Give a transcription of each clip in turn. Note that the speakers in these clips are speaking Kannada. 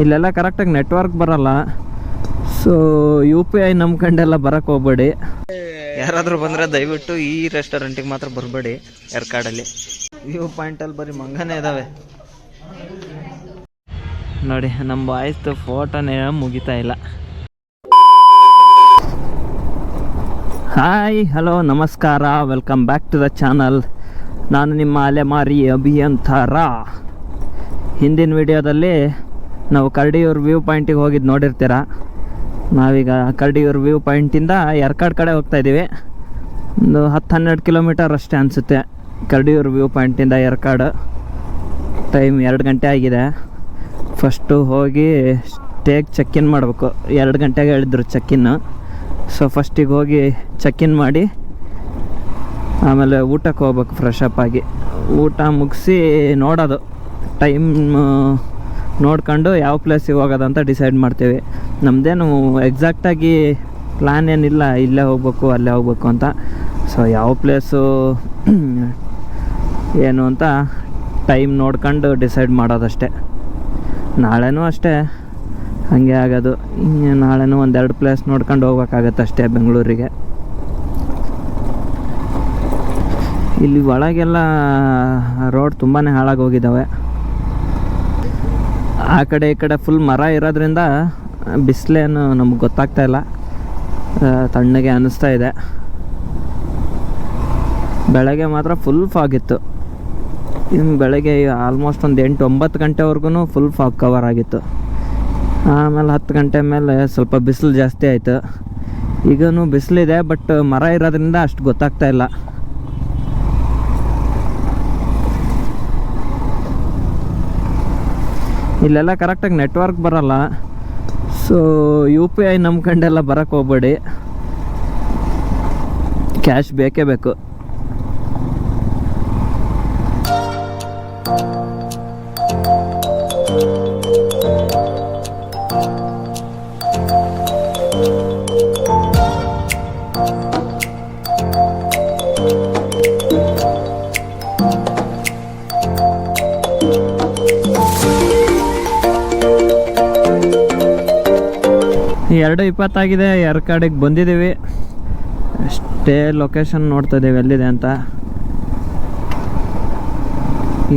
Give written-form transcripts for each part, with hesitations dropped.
ಇಲ್ಲೆಲ್ಲ ಕರೆಕ್ಟಾಗಿ ನೆಟ್ವರ್ಕ್ ಬರಲ್ಲ. ಸೊ UPI ನಂಬ್ಕೊಂಡೆಲ್ಲ ಬರೋಕ್ಕೆ ಹೋಗ್ಬೇಡಿ. ಯಾರಾದರೂ ಬಂದರೆ ದಯವಿಟ್ಟು ಈ ರೆಸ್ಟೋರೆಂಟಿಗೆ ಮಾತ್ರ ಬರಬೇಡಿ. ಎರ್ಕಾಡಲ್ಲಿ ವ್ಯೂ ಪಾಯಿಂಟಲ್ಲಿ ಬರೀ ಮಂಗನೇ ಇದ್ದಾವೆ ನೋಡಿ. ನಮ್ಮ ಬಾಯ್ಸ್ದು ಫೋಟೋನೇ ಮುಗಿತಾ ಇಲ್ಲ. ಹಾಯ್, ಹಲೋ, ನಮಸ್ಕಾರ, welcome back to the channel. ನಾನು ನಿಮ್ಮ ಅಲೆಮಾರಿ ಅಭಿಯಂತರ. ಹಿಂದಿನ ವಿಡಿಯೋದಲ್ಲಿ ನಾವು ಕರಡಿಯೂರು ವ್ಯೂ ಪಾಯಿಂಟಿಗೆ ಹೋಗಿದ್ದು ನೋಡಿರ್ತೀರ. ನಾವೀಗ ಕರಡಿಯೂರು ವ್ಯೂ ಪಾಯಿಂಟಿಂದ ಎರ್ಕಾಡ್ ಕಡೆ ಹೋಗ್ತಾಯಿದ್ದೀವಿ. ಒಂದು 10-12 ಕಿಲೋಮೀಟರ್ ಅಷ್ಟೇ ಅನಿಸುತ್ತೆ ಕರಡಿಯೂರು ವ್ಯೂ ಪಾಯಿಂಟಿಂದ ಎರ್ಕಾಡ್. ಟೈಮ್ 2 ಗಂಟೆ ಆಗಿದೆ. ಫಸ್ಟು ಹೋಗಿ ಸ್ಟೇಗೆ ಚೆಕ್-ಇನ್ ಮಾಡಬೇಕು. 2 ಗಂಟೆಗೆ ಹೇಳಿದ್ರು ಚೆಕ್-ಇನ್. ಸೊ ಫಸ್ಟಿಗೆ ಹೋಗಿ ಚೆಕ್-ಇನ್ ಮಾಡಿ ಆಮೇಲೆ ಊಟಕ್ಕೆ ಹೋಗ್ಬೇಕು ಫ್ರೆಶ್ ಅಪ್ ಆಗಿ. ಊಟ ಮುಗಿಸಿ ನೋಡೋದು, ಟೈಮ್ ನೋಡ್ಕೊಂಡು ಯಾವ ಪ್ಲೇಸಿಗೆ ಹೋಗೋದಂತ ಡಿಸೈಡ್ ಮಾಡ್ತೀವಿ. ನಮ್ಮದೇನು ಎಕ್ಸಾಕ್ಟಾಗಿ ಪ್ಲ್ಯಾನ್ ಏನಿಲ್ಲ, ಇಲ್ಲೇ ಹೋಗ್ಬೇಕು ಅಲ್ಲೇ ಹೋಗ್ಬೇಕು ಅಂತ. ಸೊ ಯಾವ ಪ್ಲೇಸು ಏನು ಅಂತ ಟೈಮ್ ನೋಡ್ಕೊಂಡು ಡಿಸೈಡ್ ಮಾಡೋದಷ್ಟೇ. ನಾಳೆನೂ ಅಷ್ಟೇ ಹಾಗೆ ಆಗೋದು. ನಾಳೆನೂ 1-2 ಪ್ಲೇಸ್ ನೋಡ್ಕೊಂಡು ಹೋಗ್ಬೇಕಾಗತ್ತೆ ಅಷ್ಟೇ ಬೆಂಗಳೂರಿಗೆ. ಇಲ್ಲಿ ಒಳಗೆಲ್ಲ ರೋಡ್ ತುಂಬಾ ಹಾಳಾಗೋಗಿದ್ದಾವೆ. ಆ ಕಡೆ ಈ ಕಡೆ ಫುಲ್ ಮರ ಇರೋದ್ರಿಂದ ಬಿಸಿಲೇನು ನಮ್ಗೆ ಗೊತ್ತಾಗ್ತಾ ಇಲ್ಲ, ತಣ್ಣಗೆ ಅನ್ನಿಸ್ತಾ ಇದೆ. ಬೆಳಗ್ಗೆ ಮಾತ್ರ ಫುಲ್ ಫಾಗ್ ಇತ್ತು. ಇನ್ನು ಬೆಳಗ್ಗೆ ಆಲ್ಮೋಸ್ಟ್ ಒಂದು 8-9 ಗಂಟೆವರೆಗೂ ಫುಲ್ ಫಾಗ್ ಕವರ್ ಆಗಿತ್ತು. ಆಮೇಲೆ 10 ಗಂಟೆ ಮೇಲೆ ಸ್ವಲ್ಪ ಬಿಸಿಲು ಜಾಸ್ತಿ ಆಯಿತು. ಈಗನೂ ಬಿಸಿಲಿದೆ, ಬಟ್ ಮರ ಇರೋದ್ರಿಂದ ಅಷ್ಟು ಗೊತ್ತಾಗ್ತಾ ಇಲ್ಲ. ಇಲ್ಲೆಲ್ಲ ಕರೆಕ್ಟಾಗಿ ನೆಟ್ವರ್ಕ್ ಬರಲ್ಲ. ಸೊ UPI ನಂಬ್ಕೊಂಡೆಲ್ಲ ಬರೋಕ್ಕೆ ಹೋಗ್ಬೇಡಿ. ಕ್ಯಾಶ್ ಬೇಕೇ ಬೇಕು. ಎರಡು 20 ಆಗಿದೆ. ಎರ್ಕಾಡಿಗೆ ಬಂದಿದ್ದೀವಿ. ಸ್ಟೇ ಲೊಕೇಶನ್ ನೋಡ್ತಾ ಇದ್ದೀವಿ ಎಲ್ಲಿದೆ ಅಂತ.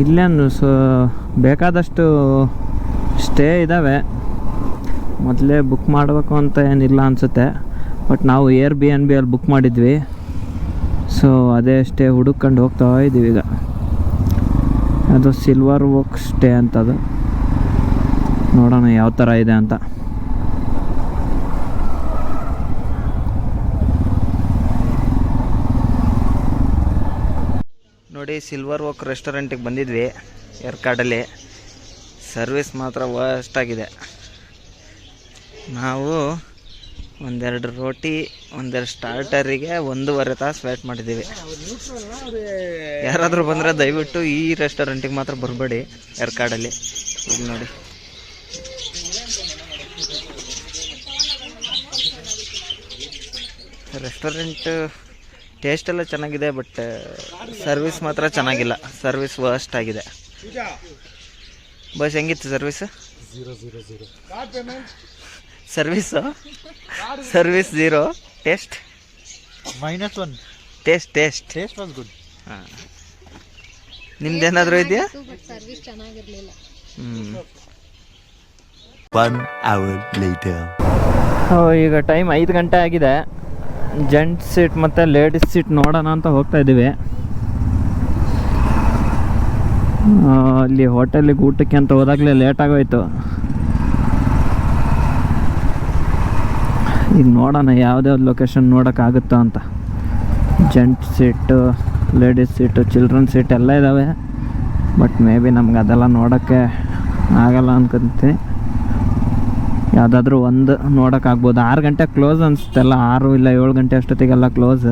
ಇಲ್ಲೇನು ಬೇಕಾದಷ್ಟು ಸ್ಟೇ ಇದ್ದಾವೆ. ಮೊದಲೇ ಬುಕ್ ಮಾಡಬೇಕು ಅಂತ ಏನಿಲ್ಲ ಅನಿಸುತ್ತೆ, ಬಟ್ ನಾವು Airbnb ಅಲ್ಲಿ ಬುಕ್ ಮಾಡಿದ್ವಿ. ಸೊ ಅದೇ ಸ್ಟೇ ಹುಡುಕೊಂಡು ಹೋಗ್ತಾ ಇದ್ದೀವಿ ಈಗ. ಅದು ಸಿಲ್ವರ್ ಓಕ್ ಸ್ಟೇ ಅಂತದು. ನೋಡೋಣ ಯಾವ ಥರ ಇದೆ ಅಂತ. ನೋಡಿ, ಸಿಲ್ವರ್ ಓಕ್ ರೆಸ್ಟೋರೆಂಟಿಗೆ ಬಂದಿದ್ವಿ ಎರ್ಕಾಡಲ್ಲಿ. ಸರ್ವಿಸ್ ಮಾತ್ರ ವರ್ಸ್ಟ್ ಆಗಿದೆ. ನಾವು 1-2 ರೋಟಿ 1-2 ಸ್ಟಾರ್ಟರಿಗೆ 1.5 ತಾಸು ವೇಟ್ ಮಾಡಿದ್ದೀವಿ. ಯಾರಾದರೂ ಬಂದರೆ ದಯವಿಟ್ಟು ಈ ರೆಸ್ಟೋರೆಂಟಿಗೆ ಮಾತ್ರ ಬರಬೇಡಿ ಎರ್ಕಾಡಲ್ಲಿ. ಇಲ್ಲಿ ನೋಡಿ, ರೆಸ್ಟೋರೆಂಟ್ ಟೇಸ್ಟ್ ಎಲ್ಲ ಚೆನ್ನಾಗಿದೆ, ಬಟ್ ಸರ್ವಿಸ್ ಮಾತ್ರ ಚೆನ್ನಾಗಿಲ್ಲ. ಸರ್ವಿಸ್ ವರ್ಸ್ಟ್ ಆಗಿದೆ. ಬಸ್ ಹೆಂಗಿತ್ತು service? Service 0, taste -1. Taste was good. ಹಾಂ, ನಿಮ್ದೇನಾದರೂ ಇದೆಯಾ? ಈಗ ಟೈಮ್ 5 ಗಂಟೆ ಆಗಿದೆ. ಜೆಂಟ್ಸ್ ಸೀಟ್ ಮತ್ತು ಲೇಡೀಸ್ ಸೀಟ್ ನೋಡೋಣ ಅಂತ ಹೋಗ್ತಾ ಇದ್ದೀವಿ. ಅಲ್ಲಿ ಹೋಟೆಲಿಗೆ ಊಟಕ್ಕೆ ಅಂತ ಹೋದಾಗಲೇ ಲೇಟ್ ಆಗೋಯ್ತು. ಈಗ ನೋಡೋಣ ಯಾವುದ್ಯಾವ್ದು ಲೊಕೇಶನ್ ನೋಡೋಕ್ಕಾಗುತ್ತೋ ಅಂತ. Gents seat, ladies seat, children seat ಎಲ್ಲ ಇದ್ದಾವೆ. ಬಟ್ ಮೇ ಬಿ ನಮ್ಗೆ ಅದೆಲ್ಲ ನೋಡೋಕ್ಕೆ ಆಗಲ್ಲ ಅನ್ಕೊಂತೀನಿ. ಯಾವುದಾದ್ರೂ ಒಂದು ನೋಡೋಕ್ಕಾಗ್ಬೋದು. 6 ಗಂಟೆ ಕ್ಲೋಸ್ ಅನಿಸುತ್ತೆಲ್ಲ. 6 ಇಲ್ಲ 7 ಗಂಟೆ ಅಷ್ಟೊತ್ತಿಗೆಲ್ಲ ಕ್ಲೋಸ್.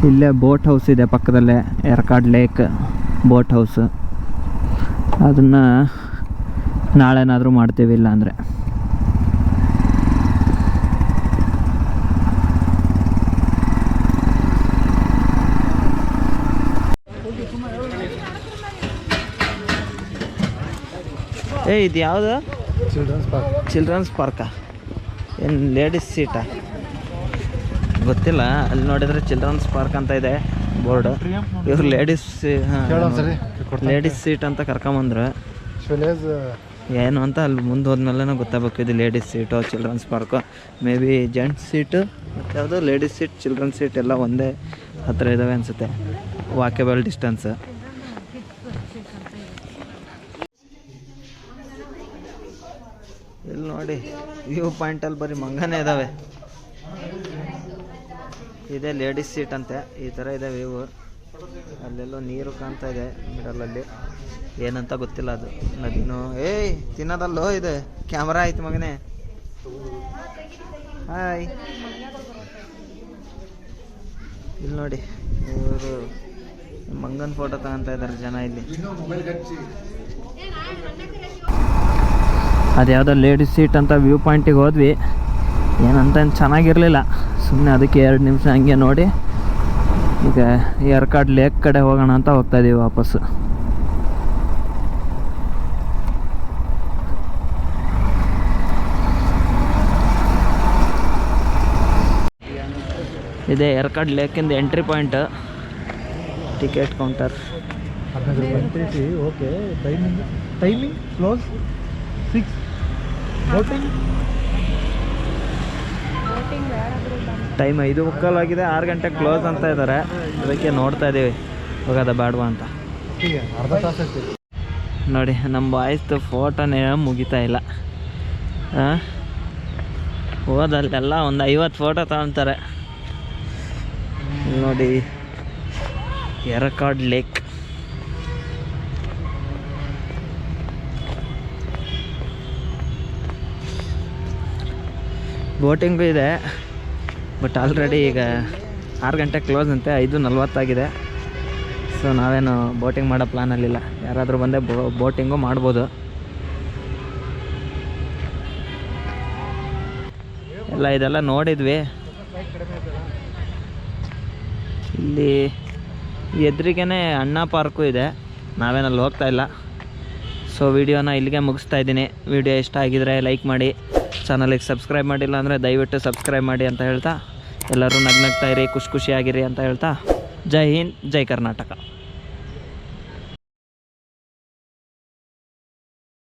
ಇಲ್ಲೇ ಬೋಟ್ ಹೌಸ್ ಇದೆ ಪಕ್ಕದಲ್ಲೇ, ಎರ್ಕಾಡ್ ಲೇಕ್ ಬೋಟ್ ಹೌಸು. ಅದನ್ನು ನಾಳೆನಾದರೂ ಮಾಡ್ತೀವಿ, ಇಲ್ಲ ಅಂದರೆ. ಇದು ಯಾವುದು? ಚಿಲ್ಡ್ರನ್ಸ್ ಪಾರ್ಕಾ ಏನು ಲೇಡೀಸ್ ಸೀಟಾ ಗೊತ್ತಿಲ್ಲ. ಅಲ್ಲಿ ನೋಡಿದರೆ ಚಿಲ್ಡ್ರನ್ಸ್ ಪಾರ್ಕ್ ಅಂತ ಇದೆ ಬೋರ್ಡ್. ಇವ್ರು ಲೇಡೀಸ್ ಸೀಟ್ ಅಂತ ಕರ್ಕೊಂಬಂದ್ರು. ಏನು ಅಂತ ಅಲ್ಲಿ ಮುಂದೆ ಹೋದ್ಮೇಲೆ ಗೊತ್ತಾಗಬೇಕು ಇದು ladies seat children's park. Maybe gents seat ಮತ್ತು ಯಾವುದು ಲೇಡೀಸ್ ಸೀಟ್ ಚಿಲ್ಡ್ರನ್ಸ್ ಸೀಟ್ ಎಲ್ಲ ಒಂದೇ ಹತ್ತಿರ ಇದ್ದಾವೆ ಅನಿಸುತ್ತೆ, ವಾಕೇಬಲ್ ಡಿಸ್ಟೆನ್ಸ್. ಇಲ್ಲಿ ನೋಡಿ ವ್ಯೂ ಪಾಯಿಂಟಲ್ಲಿ ಬರೀ ಮಂಗನೇ ಇದ್ದಾವೆ. ಇದೇ ಲೇಡೀಸ್ ಸೀಟ್ ಅಂತೆ, ಈ ಥರ ಇದೆ ವ್ಯೂ. ಅಲ್ಲೆಲ್ಲೋ ನೀರು ಕಾಣ್ತಾ ಇದೆ ಮಿಡಲಲ್ಲಿ, ಏನಂತ ಗೊತ್ತಿಲ್ಲ ಅದು. ನದಿನೋ ತಿನ್ನೋದಲ್ಲೋ ಇದೆ. ಕ್ಯಾಮ್ರಾ ಆಯ್ತು ಮಗನೇ. ಹಾಯ್. ಇಲ್ಲಿ ನೋಡಿ ಇವರು ಮಂಗನ ಫೋಟೋ ತಗೊಂತ ಇದ್ದಾರೆ ಜನ ಇಲ್ಲಿ. ಅದ್ಯಾವುದೋ ಲೇಡೀಸ್ ಸೀಟ್ ಅಂತ ವ್ಯೂ ಪಾಯಿಂಟಿಗೆ ಹೋದ್ವಿ. ಏನಂತ ಚೆನ್ನಾಗಿರಲಿಲ್ಲ, ಸುಮ್ಮನೆ ಅದಕ್ಕೆ 2 ನಿಮಿಷ ಹಂಗೆ ನೋಡಿ ಈಗ ಯರ್ಕಾಡ್ ಲೇಕ್ ಕಡೆ ಹೋಗೋಣ ಅಂತ ಹೋಗ್ತಾಯಿದ್ದೀವಿ ವಾಪಸ್ಸು. ಇದೆ ಯರ್ಕಾಡ್ ಲೇಕಿಂದ entry point. Ticket counter. Okay. Timing close 6. Time 5:15 ಆಗಿದೆ, 6 ಗಂಟೆಗೆ ಕ್ಲೋಸ್ ಅಂತ ಇದ್ದಾರೆ. ಅದಕ್ಕೆ ನೋಡ್ತಾ ಇದ್ದೀವಿ ಹೋಗೋದ ಬೇಡವಾ ಅಂತ. ನೋಡಿ ನಮ್ಮ ಬಾಯ್ಸ್ದು ಫೋಟೋನೇ ಮುಗಿತಾ ಇಲ್ಲ. ಹೋದಲ್ಲೆಲ್ಲ ಒಂದು 50 ಫೋಟೋ ತಗೊಳ್ತಾರೆ. ನೋಡಿ ಯರಕಾಡ್ ಲೇಕ್. ಬೋಟಿಂಗು ಇದೆ, ಬಟ್ ಆಲ್ರೆಡಿ ಈಗ 6 ಗಂಟೆಗೆ ಕ್ಲೋಸ್ ಅಂತೆ, 5:40 ಆಗಿದೆ. ಸೊ ನಾವೇನು ಬೋಟಿಂಗ್ ಮಾಡೋ ಪ್ಲ್ಯಾನಲ್ಲಿಲ್ಲ. ಯಾರಾದರೂ ಬಂದೆ ಬೋಟಿಂಗು ಮಾಡ್ಬೋದು. ಎಲ್ಲ ಇದೆಲ್ಲ ನೋಡಿದ್ವಿ. ಇಲ್ಲಿ ಎದುರಿಗೇ ಅಣ್ಣ ಪಾರ್ಕು ಇದೆ, ನಾವೇನಲ್ಲಿ ಹೋಗ್ತಾ ಇಲ್ಲ. ಸೊ ವಿಡಿಯೋನ ಇಲ್ಲಿಗೆ ಮುಗಿಸ್ತಾ ಇದ್ದೀನಿ. ವಿಡಿಯೋ ಇಷ್ಟ ಆಗಿದರೆ ಲೈಕ್ ಮಾಡಿ, ಚಾನಲಿಗೆ ಸಬ್ಸ್ಕ್ರೈಬ್ ಮಾಡಿಲ್ಲ ಅಂದರೆ ದಯವಿಟ್ಟು ಸಬ್ಸ್ಕ್ರೈಬ್ ಮಾಡಿ ಅಂತ ಹೇಳ್ತಾ, ಎಲ್ಲರೂ ನಗ್ನಗ್ತಾ ಇರಿ, ಖುಷಿಯಾಗಿರಿ ಅಂತ ಹೇಳ್ತಾ, ಜೈ ಹಿಂದ್, ಜೈ ಕರ್ನಾಟಕ.